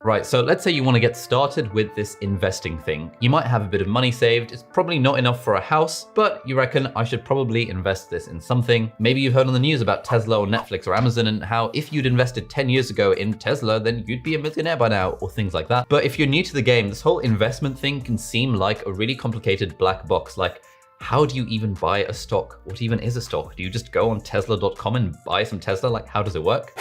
Right, so let's say you want to get started with this investing thing. You might have a bit of money saved. It's probably not enough for a house, but you reckon I should probably invest this in something. Maybe you've heard on the news about Tesla or Netflix or Amazon and how if you'd invested 10 years ago in Tesla, then you'd be a millionaire by now or things like that. But if you're new to the game, this whole investment thing can seem like a really complicated black box. Like, how do you even buy a stock? What even is a stock? Do you just go on Tesla.com and buy some Tesla? Like, how does it work?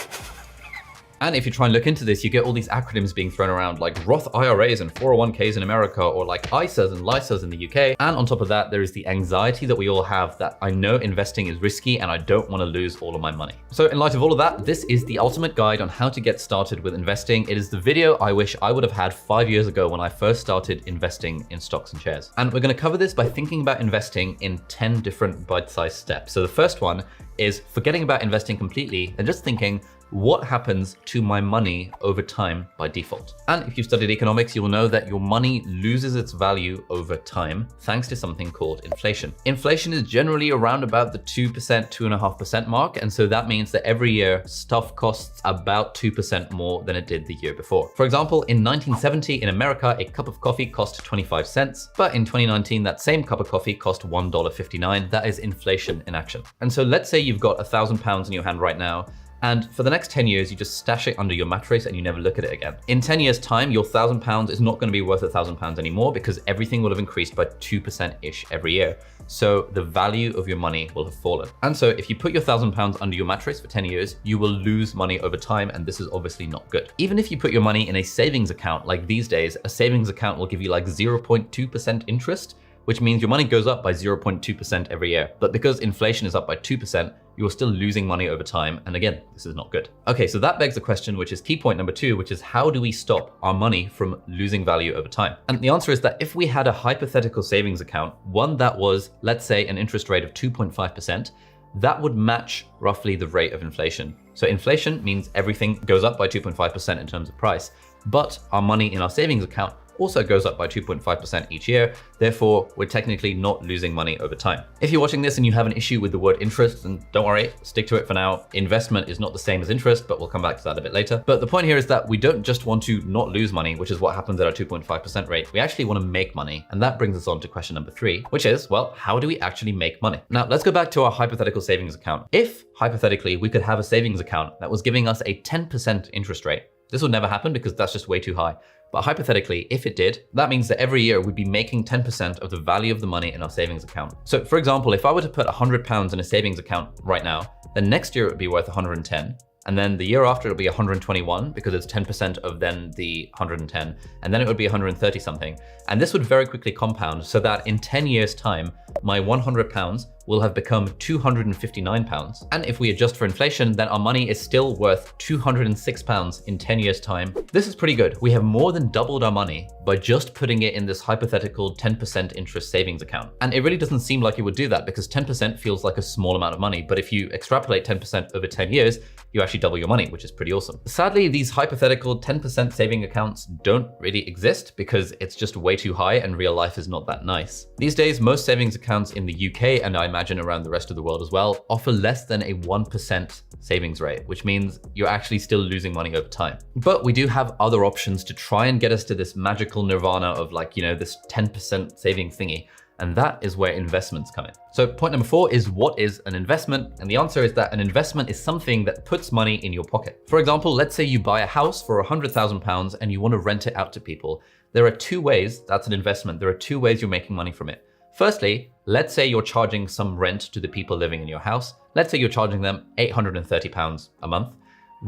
And if you try and look into this, you get all these acronyms being thrown around like Roth IRAs and 401ks in America, or like ISAs and LISAs in the UK. And on top of that, there is the anxiety that we all have that I know investing is risky and I don't want to lose all of my money. So in light of all of that, this is the ultimate guide on how to get started with investing. It is the video I wish I would have had 5 years ago when I first started investing in stocks and shares. And we're going to cover this by thinking about investing in 10 different bite-sized steps. So the first one is forgetting about investing completely and just thinking, what happens to my money over time by default? And if you've studied economics, you will know that your money loses its value over time thanks to something called inflation. Inflation is generally around about the 2%, 2.5% mark. And so that means that every year stuff costs about 2% more than it did the year before. For example, in 1970 in America, a cup of coffee cost 25 cents. But in 2019, that same cup of coffee cost $1.59. That is inflation in action. And so let's say you've got £1,000 in your hand right now, and for the next 10 years, you just stash it under your mattress and you never look at it again. In 10 years time, your £1,000 is not going to be worth £1,000 anymore because everything will have increased by 2%-ish every year. So the value of your money will have fallen. And so if you put your £1,000 under your mattress for 10 years, you will lose money over time. And this is obviously not good. Even if you put your money in a savings account, like these days, a savings account will give you like 0.2% interest, which means your money goes up by 0.2% every year. But because inflation is up by 2%, you're still losing money over time. And again, this is not good. Okay, so that begs the question, which is key point number 2, which is how do we stop our money from losing value over time? And the answer is that if we had a hypothetical savings account, one that was, let's say, an interest rate of 2.5%, that would match roughly the rate of inflation. So inflation means everything goes up by 2.5% in terms of price, but our money in our savings account also goes up by 2.5% each year. Therefore, we're technically not losing money over time. If you're watching this and you have an issue with the word interest, then don't worry, stick to it for now. Investment is not the same as interest, but we'll come back to that a bit later. But the point here is that we don't just want to not lose money, which is what happens at our 2.5% rate. We actually want to make money. And that brings us on to question number 3, which is, well, how do we actually make money? Now, let's go back to our hypothetical savings account. If, hypothetically, we could have a savings account that was giving us a 10% interest rate, this would never happen because that's just way too high. But hypothetically, if it did, that means that every year we'd be making 10% of the value of the money in our savings account. So for example, if I were to put £100 in a savings account right now, then next year it would be worth 110. And then the year after it'll be 121 because it's 10% of then the 110. And then it would be 130 something. And this would very quickly compound so that in 10 years time, my £100 will have become £259. And if we adjust for inflation, then our money is still worth £206 in 10 years time. This is pretty good. We have more than doubled our money by just putting it in this hypothetical 10% interest savings account. And it really doesn't seem like it would do that because 10% feels like a small amount of money. But if you extrapolate 10% over 10 years, you actually double your money, which is pretty awesome. Sadly, these hypothetical 10% saving accounts don't really exist because it's just way too high and real life is not that nice. These days, most savings accounts in the UK, and I imagine around the rest of the world as well, offer less than a 1% savings rate, which means you're actually still losing money over time. But we do have other options to try and get us to this magical nirvana of like, you know, this 10% saving thingy. And that is where investments come in. So point number 4 is, what is an investment? And the answer is that an investment is something that puts money in your pocket. For example, let's say you buy a house for £100,000 and you want to rent it out to people. There are 2 ways that's an investment. There are 2 ways you're making money from it. Firstly, let's say you're charging some rent to the people living in your house. Let's say you're charging them £830 a month.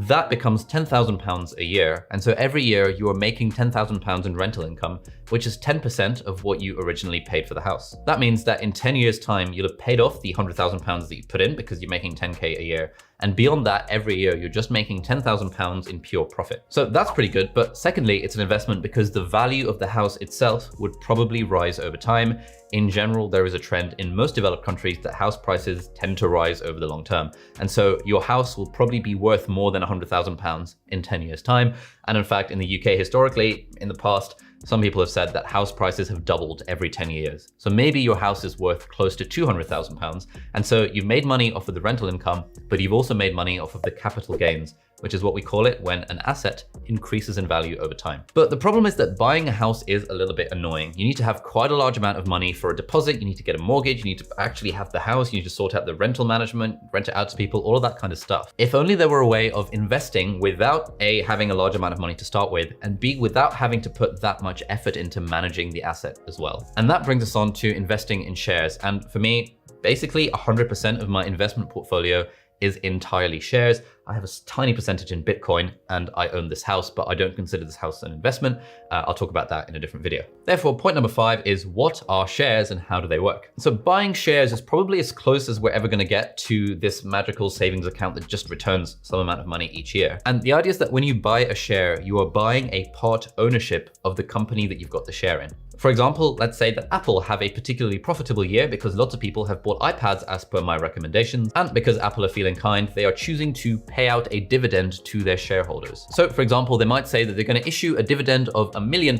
That becomes £10,000 a year. And so every year you are making £10,000 in rental income, which is 10% of what you originally paid for the house. That means that in 10 years time, you'll have paid off the £100,000 that you put in because you're making 10K a year. And beyond that, every year, you're just making £10,000 in pure profit. So that's pretty good. But secondly, it's an investment because the value of the house itself would probably rise over time. In general, there is a trend in most developed countries that house prices tend to rise over the long term. And so your house will probably be worth more than £100,000 in 10 years time. And in fact, in the UK historically, in the past, some people have said that house prices have doubled every 10 years. So maybe your house is worth close to £200,000. And so you've made money off of the rental income, but you've also made money off of the capital gains which is what we call it when an asset increases in value over time. But the problem is that buying a house is a little bit annoying. You need to have quite a large amount of money for a deposit. You need to get a mortgage. You need to actually have the house. You need to sort out the rental management, rent it out to people, all of that kind of stuff. If only there were a way of investing without A, having a large amount of money to start with, and B, without having to put that much effort into managing the asset as well. And that brings us on to investing in shares. And for me, basically 100% of my investment portfolio is entirely shares. I have a tiny percentage in Bitcoin and I own this house, but I don't consider this house an investment. I'll talk about that in a different video. Therefore, point number 5 is what are shares and how do they work? So buying shares is probably as close as we're ever gonna get to this magical savings account that just returns some amount of money each year. And the idea is that when you buy a share, you are buying a part ownership of the company that you've got the share in. For example, let's say that Apple have a particularly profitable year because lots of people have bought iPads as per my recommendations, and because Apple are feeling kind, they are choosing to pay out a dividend to their shareholders. So for example, they might say that they're going to issue a dividend of £1 million,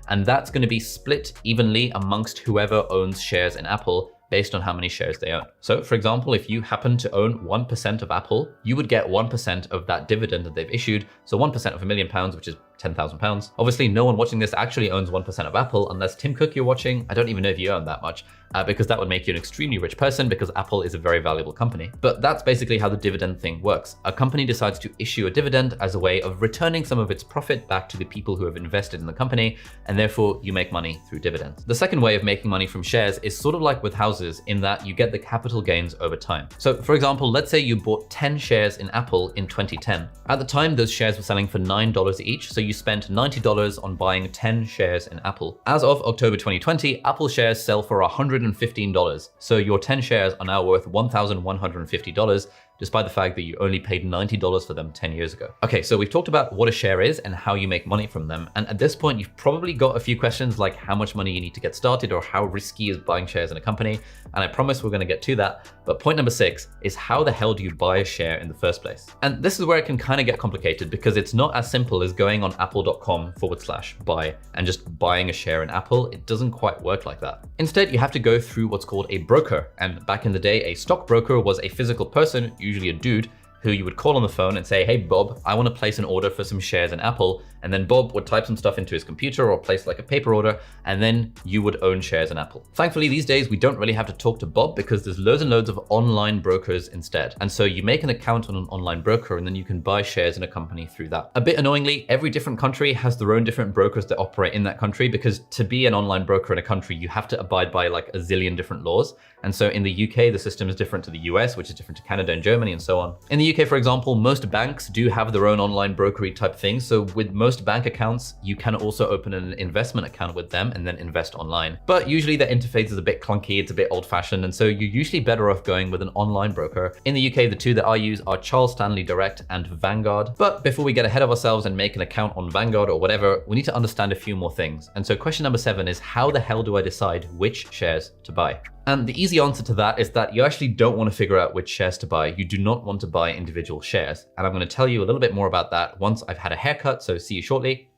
and that's going to be split evenly amongst whoever owns shares in Apple based on how many shares they own. So for example, if you happen to own 1% of Apple, you would get 1% of that dividend that they've issued. So 1% of £1 million, which is £10,000. Obviously, no one watching this actually owns 1% of Apple unless Tim Cook you're watching. I don't even know if you own that much because that would make you an extremely rich person because Apple is a very valuable company. But that's basically how the dividend thing works. A company decides to issue a dividend as a way of returning some of its profit back to the people who have invested in the company, and therefore you make money through dividends. The second way of making money from shares is sort of like with houses in that you get the capital gains over time. So for example, let's say you bought 10 shares in Apple in 2010. At the time, those shares were selling for $9 each, so you spent $90 on buying 10 shares in Apple. As of October 2020, Apple shares sell for $115. So your 10 shares are now worth $1,150, despite the fact that you only paid $90 for them 10 years ago. Okay, so we've talked about what a share is and how you make money from them. And at this point, you've probably got a few questions like how much money you need to get started or how risky is buying shares in a company. And I promise we're gonna get to that. But point number 6 is how the hell do you buy a share in the first place? And this is where it can kind of get complicated because it's not as simple as going on apple.com/buy and just buying a share in Apple. It doesn't quite work like that. Instead, you have to go through what's called a broker. And back in the day, a stockbroker was a physical person, usually a dude, who you would call on the phone and say, hey, Bob, I want to place an order for some shares in Apple. And then Bob would type some stuff into his computer or place like a paper order, and then you would own shares in Apple. Thankfully, these days, we don't really have to talk to Bob because there's loads and loads of online brokers instead. And so you make an account on an online broker and then you can buy shares in a company through that. A bit annoyingly, every different country has their own different brokers that operate in that country because to be an online broker in a country, you have to abide by like a zillion different laws. And so in the UK, the system is different to the US, which is different to Canada and Germany and so on. In the UK, for example, most banks do have their own online brokery type thing. So with most bank accounts, you can also open an investment account with them and then invest online. But usually the interface is a bit clunky, it's a bit old fashioned. And so you're usually better off going with an online broker. In the UK, the two that I use are Charles Stanley Direct and Vanguard. But before we get ahead of ourselves and make an account on Vanguard or whatever, we need to understand a few more things. And so question number 7 is how the hell do I decide which shares to buy? And the easy answer to that is that you actually don't want to figure out which shares to buy. You do not want to buy individual shares. And I'm going to tell you a little bit more about that once I've had a haircut, so see you shortly.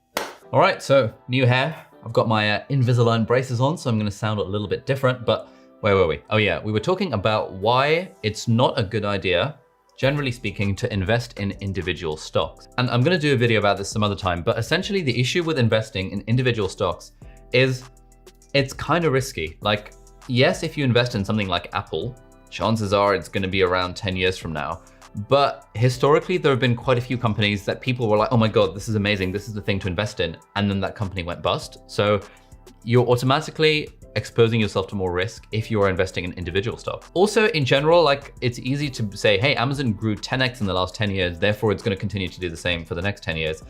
All right, so new hair. I've got my Invisalign braces on, so I'm going to sound a little bit different, but where were we? Oh yeah, we were talking about why it's not a good idea, generally speaking, to invest in individual stocks. And I'm going to do a video about this some other time, but essentially the issue with investing in individual stocks is it's kind of risky. Like, yes, if you invest in something like Apple, chances are it's going to be around 10 years from now. But historically, there have been quite a few companies that people were like, oh my God, this is amazing. This is the thing to invest in. And then that company went bust. So you're automatically exposing yourself to more risk if you are investing in individual stocks. Also, in general, like it's easy to say, hey, Amazon grew 10x in the last 10 years. Therefore, it's going to continue to do the same for the next 10 years.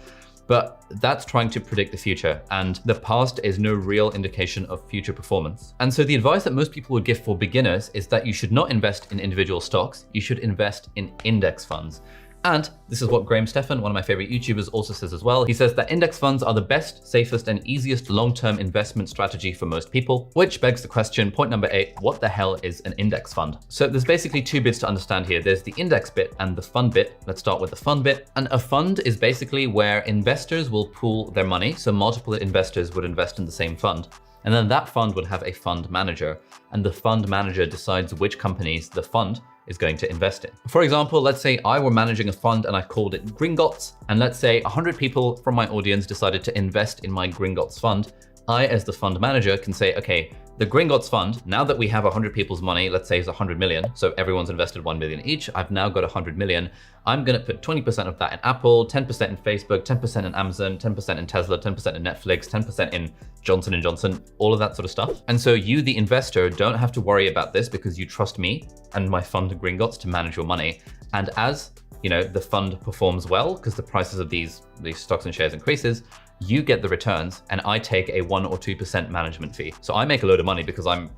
But that's trying to predict the future, and the past is no real indication of future performance. And so the advice that most people would give for beginners is that you should not invest in individual stocks, you should invest in index funds. And this is what Graham Stephan, one of my favorite YouTubers, also says as well. He says that index funds are the best, safest, and easiest long-term investment strategy for most people, which begs the question, point number 8, what the hell is an index fund? So there's basically two bits to understand here. There's the index bit and the fund bit. Let's start with the fund bit. And a fund is basically where investors will pool their money. So multiple investors would invest in the same fund. And then that fund would have a fund manager, and the fund manager decides which companies the fund is going to invest in. For example, let's say I were managing a fund and I called it Gringotts, and let's say 100 people from my audience decided to invest in my Gringotts fund. I, as the fund manager, can say, okay, the Gringotts fund, now that we have 100 people's money, let's say it's 100 million, so everyone's invested 1 million each, I've now got 100 million. I'm gonna put 20% of that in Apple, 10% in Facebook, 10% in Amazon, 10% in Tesla, 10% in Netflix, 10% in Johnson & Johnson, all of that sort of stuff. And so you, the investor, don't have to worry about this because you trust me and my fund Gringotts to manage your money. And as the fund performs well, because the prices of these stocks and shares increases, you get the returns and I take a 1 or 2% management fee. So I make a load of money because I'm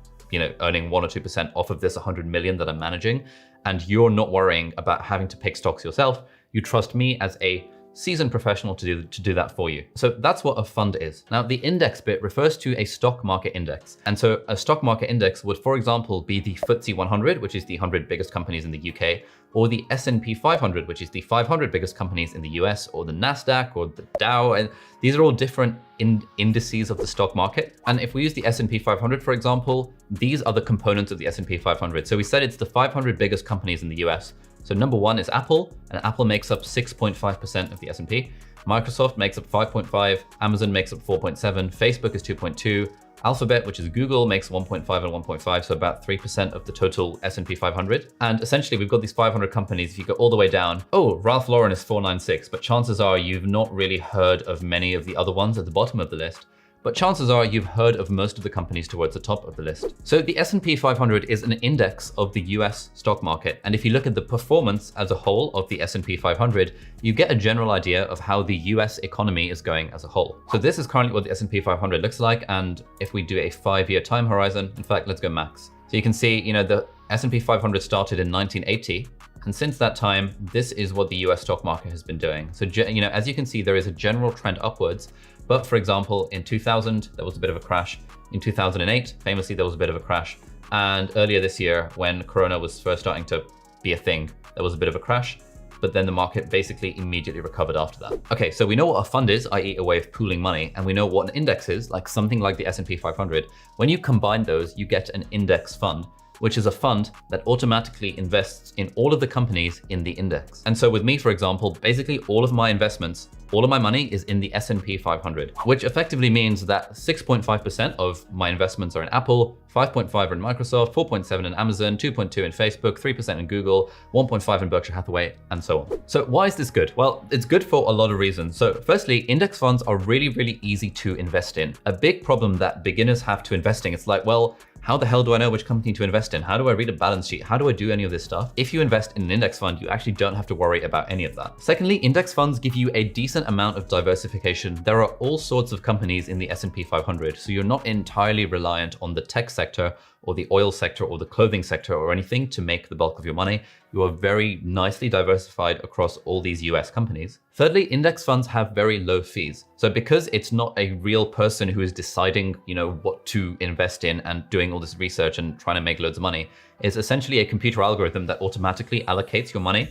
earning 1 or 2% off of this 100 million that I'm managing. And you're not worrying about having to pick stocks yourself. You trust me as a seasoned professional to do that for you. So that's what a fund is. Now, the index bit refers to a stock market index. And so a stock market index would, for example, be the FTSE 100, which is the 100 biggest companies in the UK, or the S&P 500, which is the 500 biggest companies in the US, or the NASDAQ, or the Dow. And these are all different indices of the stock market. And if we use the S&P 500, for example, these are the components of the S&P 500. So we said it's the 500 biggest companies in the US. So number one is Apple, and Apple makes up 6.5% of the S&P. Microsoft makes up 5.5, Amazon makes up 4.7, Facebook is 2.2, Alphabet, which is Google, makes 1.5 and 1.5, so about 3% of the total S&P 500. And essentially, we've got these 500 companies. If you go all the way down, Ralph Lauren is 496, but chances are you've not really heard of many of the other ones at the bottom of the list. But chances are you've heard of most of the companies towards the top of the list. So the S&P 500 is an index of the US stock market. And if you look at the performance as a whole of the S&P 500, you get a general idea of how the US economy is going as a whole. So this is currently what the S&P 500 looks like. And if we do a 5-year time horizon, in fact, let's go max. So you can see, the S&P 500 started in 1980. And since that time, this is what the US stock market has been doing. So, as you can see, there is a general trend upwards. But for example, in 2000, there was a bit of a crash. In 2008, famously, there was a bit of a crash. And earlier this year, when Corona was first starting to be a thing, there was a bit of a crash. But then the market basically immediately recovered after that. Okay, so we know what a fund is, i.e. a way of pooling money, and we know what an index is, like something like the S&P 500. When you combine those, you get an index fund, which is a fund that automatically invests in all of the companies in the index. And so with me, for example, basically all of my investments, all of my money is in the S&P 500, which effectively means that 6.5% of my investments are in Apple, 5.5 are in Microsoft, 4.7 in Amazon, 2.2 in Facebook, 3% in Google, 1.5 in Berkshire Hathaway, and so on. So why is this good? Well, it's good for a lot of reasons. So firstly, index funds are really, really easy to invest in. A big problem that beginners have to investing, it's like, well, how the hell do I know which company to invest in? How do I read a balance sheet? How do I do any of this stuff? If you invest in an index fund, you actually don't have to worry about any of that. Secondly, index funds give you a decent amount of diversification. There are all sorts of companies in the S&P 500, so you're not entirely reliant on the tech sector or the oil sector or the clothing sector or anything to make the bulk of your money. You are very nicely diversified across all these US companies. Thirdly, index funds have very low fees. So because it's not a real person who is deciding, what to invest in and doing all this research and trying to make loads of money, it's essentially a computer algorithm that automatically allocates your money,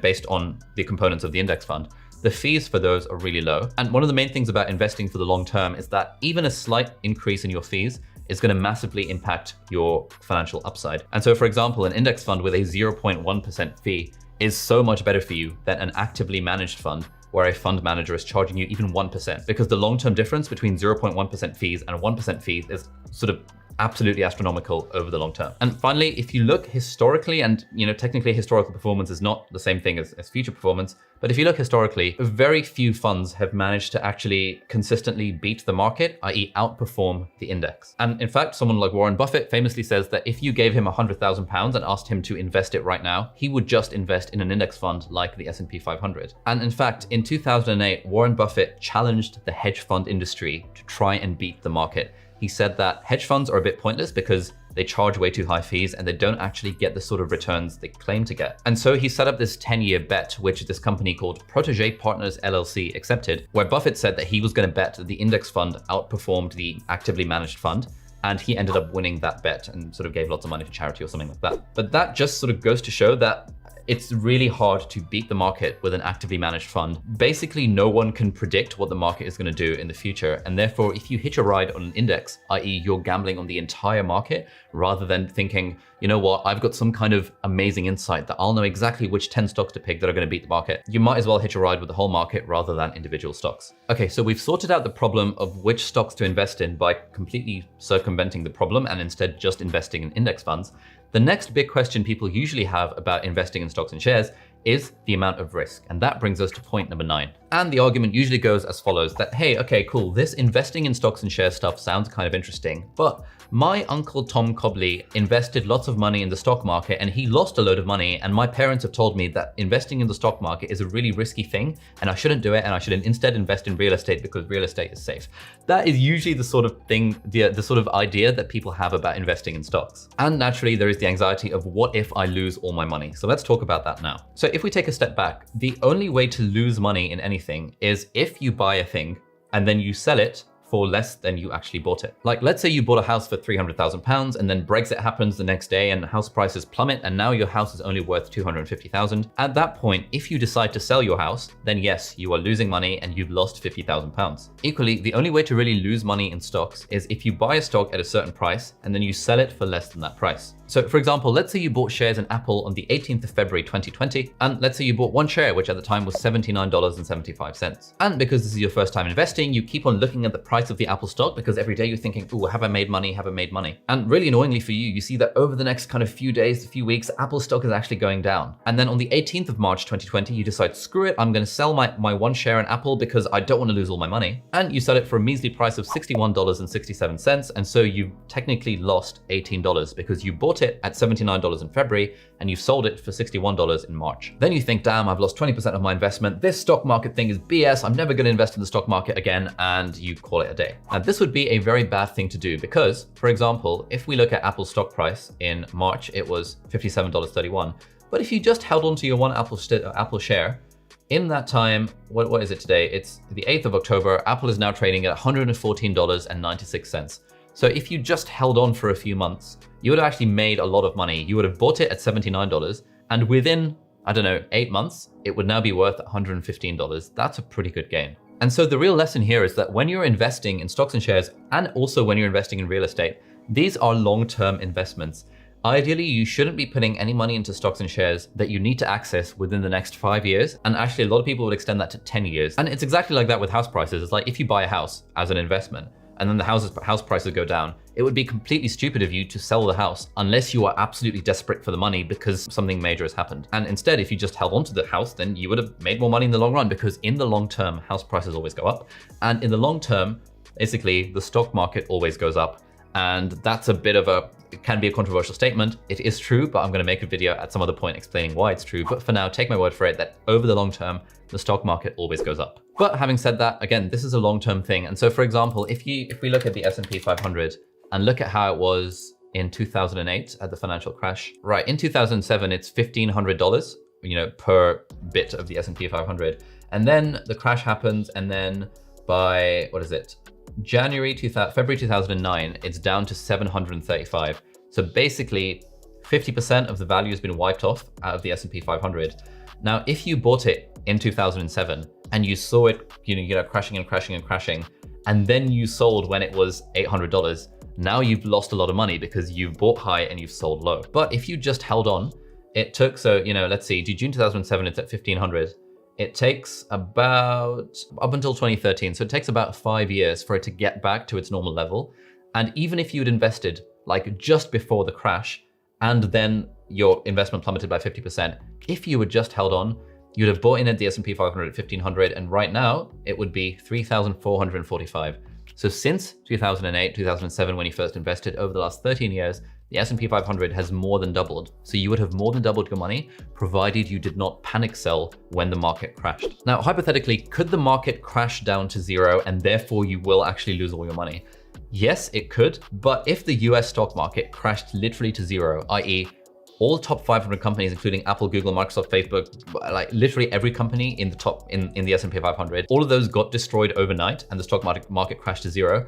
based on the components of the index fund. The fees for those are really low. And one of the main things about investing for the long term is that even a slight increase in your fees is going to massively impact your financial upside. And so, for example, an index fund with a 0.1% fee is so much better for you than an actively managed fund where a fund manager is charging you even 1%, because the long-term difference between 0.1% fees and 1% fees is sort of absolutely astronomical over the long term. And finally, if you look historically, and technically historical performance is not the same thing as future performance, but if you look historically, very few funds have managed to actually consistently beat the market, i.e. outperform the index. And in fact, someone like Warren Buffett famously says that if you gave him £100,000 and asked him to invest it right now, he would just invest in an index fund like the S&P 500. And in fact, in 2008, Warren Buffett challenged the hedge fund industry to try and beat the market. He said that hedge funds are a bit pointless because they charge way too high fees and they don't actually get the sort of returns they claim to get. And so he set up this 10-year bet, which this company called Protege Partners LLC accepted, where Buffett said that he was going to bet that the index fund outperformed the actively managed fund. And he ended up winning that bet and sort of gave lots of money to charity or something like that. But that just sort of goes to show that It's really hard to beat the market with an actively managed fund. Basically, no one can predict what the market is going to do in the future. And therefore, if you hitch a ride on an index, i.e. you're gambling on the entire market, rather than thinking, you know what, I've got some kind of amazing insight that I'll know exactly which 10 stocks to pick that are going to beat the market, you might as well hitch a ride with the whole market rather than individual stocks. Okay, so we've sorted out the problem of which stocks to invest in by completely circumventing the problem and instead just investing in index funds. The next big question people usually have about investing in stocks and shares is the amount of risk. And that brings us to point number 9. And the argument usually goes as follows, that, hey, okay, cool, this investing in stocks and shares stuff sounds kind of interesting, but my uncle Tom Cobley invested lots of money in the stock market and he lost a load of money. And my parents have told me that investing in the stock market is a really risky thing and I shouldn't do it. And I should instead invest in real estate because real estate is safe. That is usually the sort of thing, the sort of idea that people have about investing in stocks. And naturally, there is the anxiety of what if I lose all my money? So let's talk about that now. So if we take a step back, the only way to lose money in anything is if you buy a thing and then you sell it for less than you actually bought it. Like, let's say you bought a house for £300,000 and then Brexit happens the next day and house prices plummet and now your house is only worth £250,000. At that point, if you decide to sell your house, then yes, you are losing money and you've lost £50,000. Equally, the only way to really lose money in stocks is if you buy a stock at a certain price and then you sell it for less than that price. So for example, let's say you bought shares in Apple on the 18th of February 2020, and let's say you bought one share, which at the time was $79.75. And because this is your first time investing, you keep on looking at the price of the Apple stock because every day you're thinking, ooh, have I made money? Have I made money? And really annoyingly for you, you see that over the next kind of few days, a few weeks, Apple stock is actually going down. And then on the 18th of March 2020, you decide, screw it, I'm going to sell my one share in Apple because I don't want to lose all my money. And you sell it for a measly price of $61.67. And so you technically lost $18 because you bought it at $79 in February and you sold it for $61 in March. Then you think, damn, I've lost 20% of my investment. This stock market thing is BS. I'm never going to invest in the stock market again. And you call it a day. And this would be a very bad thing to do because, for example, if we look at Apple's stock price in March, it was $57.31. But if you just held on to your one Apple share, in that time, what is it today? It's the 8th of October. Apple is now trading at $114.96. So if you just held on for a few months, you would have actually made a lot of money. You would have bought it at $79 and within, I don't know, 8 months, it would now be worth $115. That's a pretty good gain. And so the real lesson here is that when you're investing in stocks and shares, and also when you're investing in real estate, these are long-term investments. Ideally, you shouldn't be putting any money into stocks and shares that you need to access within the next 5 years. And actually, a lot of people would extend that to 10 years. And it's exactly like that with house prices. It's like if you buy a house as an investment, and then the house prices go down, it would be completely stupid of you to sell the house unless you are absolutely desperate for the money because something major has happened. And instead, if you just held onto the house, then you would have made more money in the long run because in the long term, house prices always go up. And in the long term, basically, the stock market always goes up. And that's a bit of it can be a controversial statement. It is true, but I'm going to make a video at some other point explaining why it's true. But for now, take my word for it that over the long term, the stock market always goes up. But having said that, again, this is a long-term thing. And so for example, if we look at the S&P 500 and look at how it was in 2008 at the financial crash, right? In 2007, it's $1,500, per bit of the S&P 500. And then the crash happens. And then by, February 2009, it's down to 735. So basically 50% of the value has been wiped off out of the S&P 500. Now, if you bought it in 2007 and you saw it, crashing and crashing and crashing, and then you sold when it was $800, now you've lost a lot of money because you've bought high and you've sold low. But if you just held on, it took, let's see, June 2007, it's at 1,500. It takes about up until 2013. So it takes about 5 years for it to get back to its normal level. And even if you'd invested like just before the crash and then your investment plummeted by 50%, if you had just held on, you'd have bought in at the S&P 500 at 1,500. And right now it would be 3,445. So since 2008, 2007, when you first invested, over the last 13 years, the S&P 500 has more than doubled. So you would have more than doubled your money, provided you did not panic sell when the market crashed. Now, hypothetically, could the market crash down to zero and therefore you will actually lose all your money? Yes, it could. But if the US stock market crashed literally to zero, i.e. all top 500 companies, including Apple, Google, Microsoft, Facebook, like literally every company in the top in the S&P 500, all of those got destroyed overnight and the stock market crashed to zero,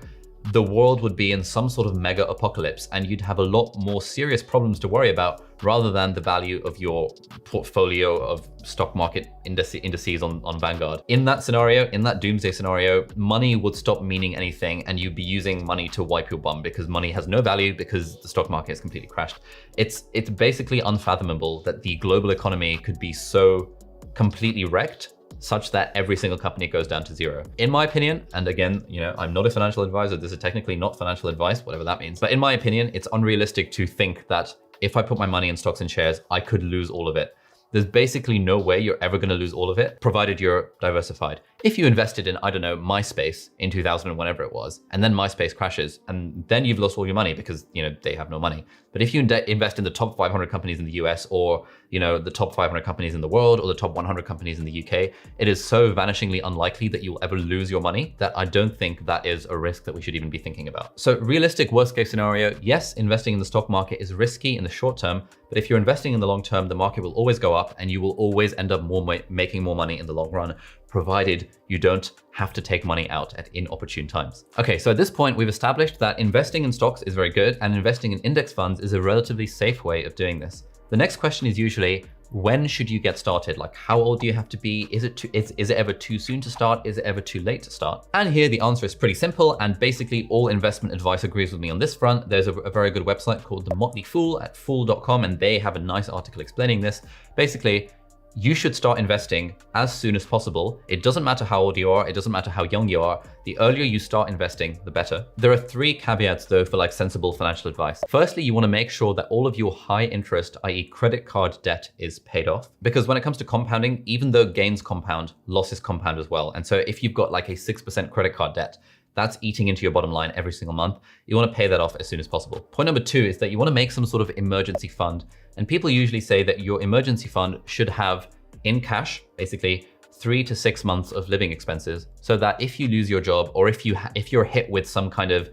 the world would be in some sort of mega apocalypse and you'd have a lot more serious problems to worry about rather than the value of your portfolio of stock market indices on Vanguard. In that scenario, in that doomsday scenario, money would stop meaning anything and you'd be using money to wipe your bum because money has no value because the stock market has completely crashed. It's basically unfathomable that the global economy could be so completely wrecked such that every single company goes down to zero. In my opinion, and again, I'm not a financial advisor, this is technically not financial advice, whatever that means. But in my opinion, it's unrealistic to think that if I put my money in stocks and shares, I could lose all of it. There's basically no way you're ever going to lose all of it, provided you're diversified. If you invested in, I don't know, MySpace in 2000 and whenever it was, and then MySpace crashes, and then you've lost all your money because, they have no money. But if you invest in the top 500 companies in the US or, the top 500 companies in the world or the top 100 companies in the UK, it is so vanishingly unlikely that you'll ever lose your money that I don't think that is a risk that we should even be thinking about. So realistic worst case scenario, yes, investing in the stock market is risky in the short term, but if you're investing in the long term, the market will always go up and you will always end up making more money in the long run, provided you don't have to take money out at inopportune times. Okay, so at this point, we've established that investing in stocks is very good and investing in index funds is a relatively safe way of doing this. The next question is usually, when should you get started? Like, how old do you have to be? Is it ever too soon to start? Is it ever too late to start? And here the answer is pretty simple, and basically all investment advice agrees with me on this front. There's a very good website called The Motley Fool at fool.com, and they have a nice article explaining this. Basically, you should start investing as soon as possible. It doesn't matter how old you are. It doesn't matter how young you are. The earlier you start investing, the better. There are 3 caveats though for sensible financial advice. Firstly, you want to make sure that all of your high interest, i.e. credit card debt, is paid off. Because when it comes to compounding, even though gains compound, losses compound as well. And so if you've got a 6% credit card debt, that's eating into your bottom line every single month. You want to pay that off as soon as possible. Point number 2 is that you want to make some sort of emergency fund. And people usually say that your emergency fund should have in cash, basically 3 to 6 months of living expenses, so that if you lose your job or if you're hit with some kind of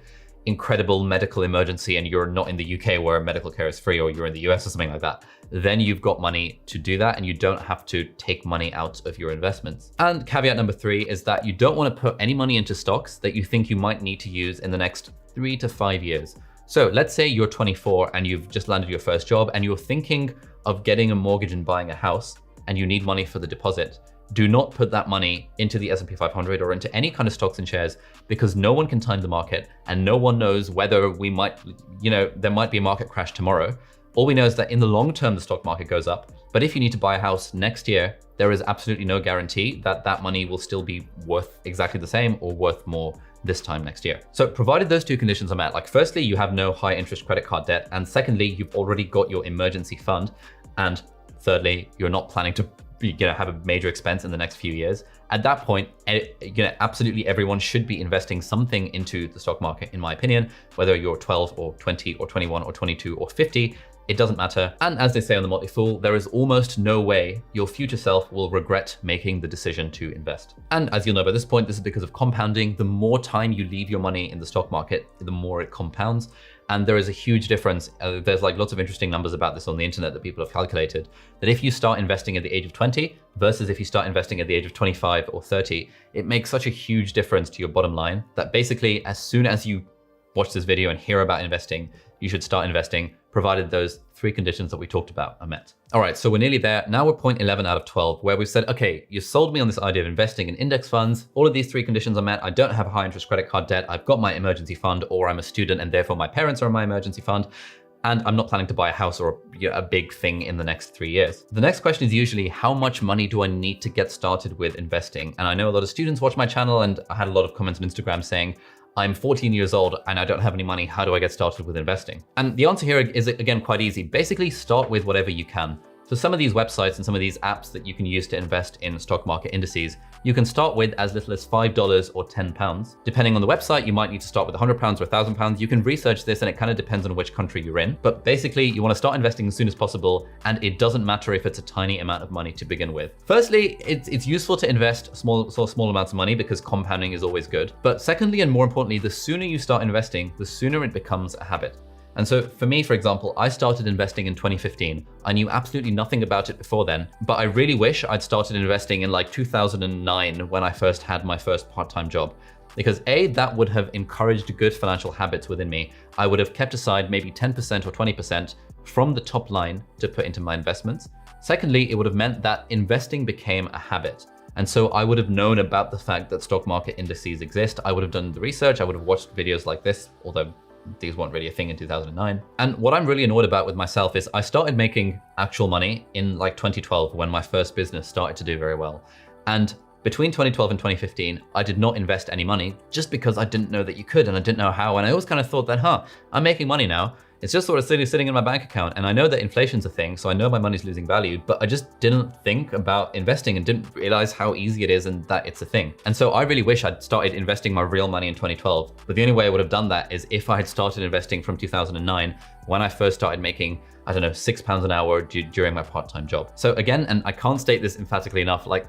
incredible medical emergency and you're not in the UK where medical care is free, or you're in the US or something like that, then you've got money to do that and you don't have to take money out of your investments. And caveat number 3 is that you don't want to put any money into stocks that you think you might need to use in the next 3 to 5 years. So let's say you're 24 and you've just landed your first job and you're thinking of getting a mortgage and buying a house and you need money for the deposit. Do not put that money into the S&P 500 or into any kind of stocks and shares, because no one can time the market and no one knows whether we might, there might be a market crash tomorrow. All we know is that in the long term, the stock market goes up. But if you need to buy a house next year, there is absolutely no guarantee that that money will still be worth exactly the same or worth more this time next year. So provided those 2 conditions are met, firstly, you have no high interest credit card debt, and secondly, you've already got your emergency fund, and thirdly, you're not planning to have a major expense in the next few years. At that point, absolutely everyone should be investing something into the stock market, in my opinion, whether you're 12 or 20 or 21 or 22 or 50, it doesn't matter. And as they say on The Motley Fool, there is almost no way your future self will regret making the decision to invest. And as you'll know by this point, this is because of compounding. The more time you leave your money in the stock market, the more it compounds. And there is a huge difference. There's lots of interesting numbers about this on the internet that people have calculated, that if you start investing at the age of 20 versus if you start investing at the age of 25 or 30, it makes such a huge difference to your bottom line that basically as soon as you watch this video and hear about investing, you should start investing, provided those 3 conditions that we talked about are met. All right, so we're nearly there. Now we're point 11 out of 12, where we've said, okay, you sold me on this idea of investing in index funds. All of these 3 conditions are met. I don't have a high interest credit card debt. I've got my emergency fund, or I'm a student and therefore my parents are in my emergency fund. And I'm not planning to buy a house or a big thing in the next 3 years. The next question is usually, how much money do I need to get started with investing? And I know a lot of students watch my channel, and I had a lot of comments on Instagram saying, I'm 14 years old and I don't have any money. How do I get started with investing? And the answer here is, again, quite easy. Basically, start with whatever you can. So some of these websites and some of these apps that you can use to invest in stock market indices, you can start with as little as $5 or £10. Depending on the website, you might need to start with £100 or £1,000. You can research this and it kind of depends on which country you're in. But basically, you want to start investing as soon as possible, and it doesn't matter if it's a tiny amount of money to begin with. Firstly, it's useful to invest small amounts of money because compounding is always good. But secondly, and more importantly, the sooner you start investing, the sooner it becomes a habit. And so for me, for example, I started investing in 2015. I knew absolutely nothing about it before then, but I really wish I'd started investing in 2009 when I first had my first part-time job. because A, that would have encouraged good financial habits within me. I would have kept aside maybe 10% or 20% from the top line to put into my investments. Secondly, it would have meant that investing became a habit. And so I would have known about the fact that stock market indices exist. I would have done the research. I would have watched videos like this, although these weren't really a thing in 2009. And what I'm really annoyed about with myself is I started making actual money in like 2012 when my first business started to do very well. And between 2012 and 2015, I did not invest any money just because I didn't know that you could and I didn't know how. And I always kind of thought that, I'm making money now. It's just sort of sitting in my bank account. And I know that inflation's a thing, so I know my money's losing value, but I just didn't think about investing and didn't realize how easy it is and that it's a thing. And so I really wish I'd started investing my real money in 2012. But the only way I would have done that is if I had started investing from 2009, when I first started making, I don't know, £6 an hour during my part-time job. So again, and I can't state this emphatically enough, like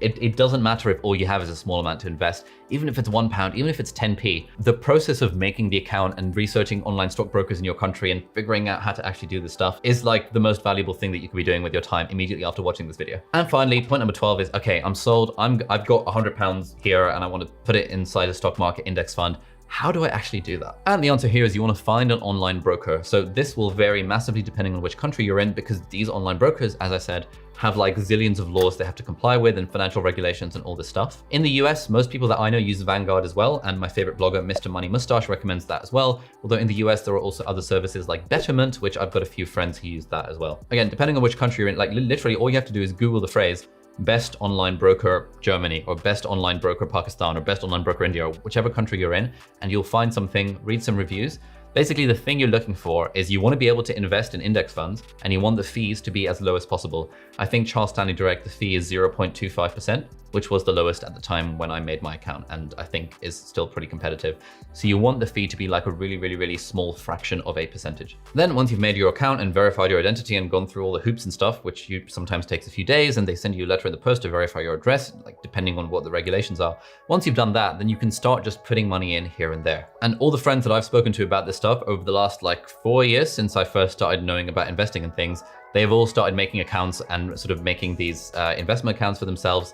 it doesn't matter if all you have is a small amount to invest, even if it's £1, even if it's 10p. The process of making the account and researching online stockbrokers in your country and figuring out how to actually do this stuff is like the most valuable thing that you could be doing with your time immediately after watching this video. And finally, point number 12 is, okay, I'm sold. I've got £100 here and I want to put it inside a stock market index fund. How do I actually do that? And the answer here is you want to find an online broker. So this will vary massively depending on which country you're in, because these online brokers, as I said, have like zillions of laws they have to comply with and financial regulations and all this stuff. In the US, most people that I know use Vanguard as well. And my favorite blogger, Mr. Money Mustache, recommends that as well. Although in the US, there are also other services like Betterment, which I've got a few friends who use that as well. Again, depending on which country you're in, like literally all you have to do is Google the phrase best online broker Germany or best online broker Pakistan or best online broker India or whichever country you're in, and you'll find something, read some reviews. Basically, the thing you're looking for is you want to be able to invest in index funds and you want the fees to be as low as possible. I think Charles Stanley Direct, the fee is 0.25%, which was the lowest at the time when I made my account, and I think is still pretty competitive. So you want the fee to be like a really small fraction of a percentage. Then once you've made your account and verified your identity and gone through all the hoops and stuff, which sometimes takes a few days, and they send you a letter in the post to verify your address, like depending on what the regulations are. Once you've done that, then you can start just putting money in here and there. And all the friends that I've spoken to about this stuff over the last like 4 years since I first started knowing about investing in things, they've all started making accounts and sort of making these investment accounts for themselves.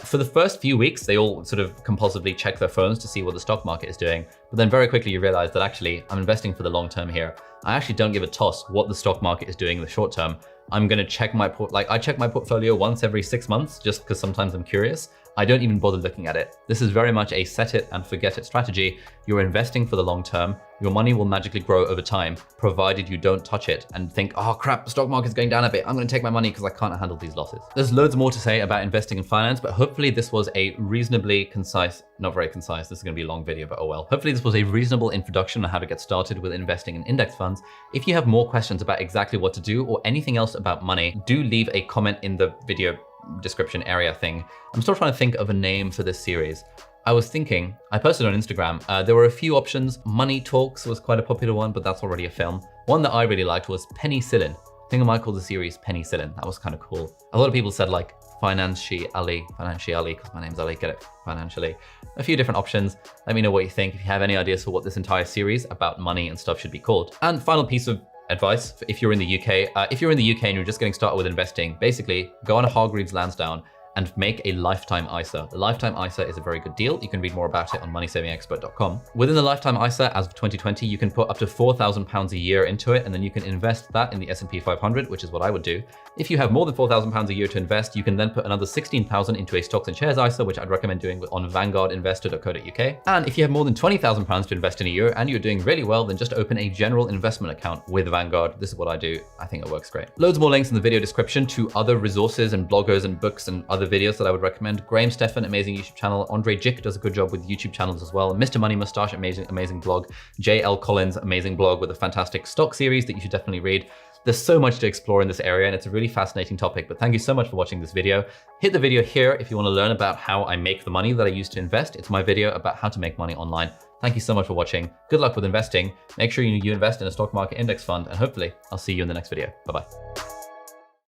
For the first few weeks, they all sort of compulsively check their phones to see what the stock market is doing. But then very quickly you realize that actually I'm investing for the long term here. I actually don't give a toss what the stock market is doing in the short term. I'm going to check I check my portfolio once every 6 months just because sometimes I'm curious. I don't even bother looking at it. This is very much a set it and forget it strategy. You're investing for the long term. Your money will magically grow over time, provided you don't touch it and think, oh crap, the stock market's going down a bit. I'm going to take my money because I can't handle these losses. There's loads more to say about investing in finance, but hopefully this was a reasonably concise, not very concise, this is going to be a long video, but oh well. Hopefully this was a reasonable introduction on how to get started with investing in index funds. If you have more questions about exactly what to do or anything else about money, do leave a comment in the video description area thing. I'm still trying to think of a name for this series. I was thinking, I posted on Instagram, there were a few options. Money Talks was quite a popular one, but that's already a film. One that I really liked was Penicillin. I think I might call the series Penicillin. That was kind of cool. A lot of people said like Financially, because my name's Ali, get it, financially. A few different options. Let me know what you think. If you have any ideas for what this entire series about money and stuff should be called. And final piece of advice, if you're in the UK, and you're just getting started with investing, basically go on a Hargreaves Lansdown and make a lifetime ISA. The lifetime ISA is a very good deal. You can read more about it on moneysavingexpert.com. Within the lifetime ISA, as of 2020, you can put up to £4,000 a year into it, and then you can invest that in the S&P 500, which is what I would do. If you have more than £4,000 a year to invest, you can then put another £16,000 into a stocks and shares ISA, which I'd recommend doing on vanguardinvestor.co.uk. And if you have more than £20,000 to invest in a year and you're doing really well, then just open a general investment account with Vanguard. This is what I do. I think it works great. Loads more links in the video description to other resources and bloggers and books and other videos that I would recommend. Graham Stephan, amazing YouTube channel. Andre Jick does a good job with YouTube channels as well. Mr. Money Mustache, amazing blog. J.L. Collins, amazing blog with a fantastic stock series that you should definitely read. There's so much to explore in this area and it's a really fascinating topic, but thank you so much for watching this video. Hit the video here if you want to learn about how I make the money that I use to invest. It's my video about how to make money online. Thank you so much for watching. Good luck with investing. Make sure you invest in a stock market index fund, and hopefully I'll see you in the next video. Bye-bye.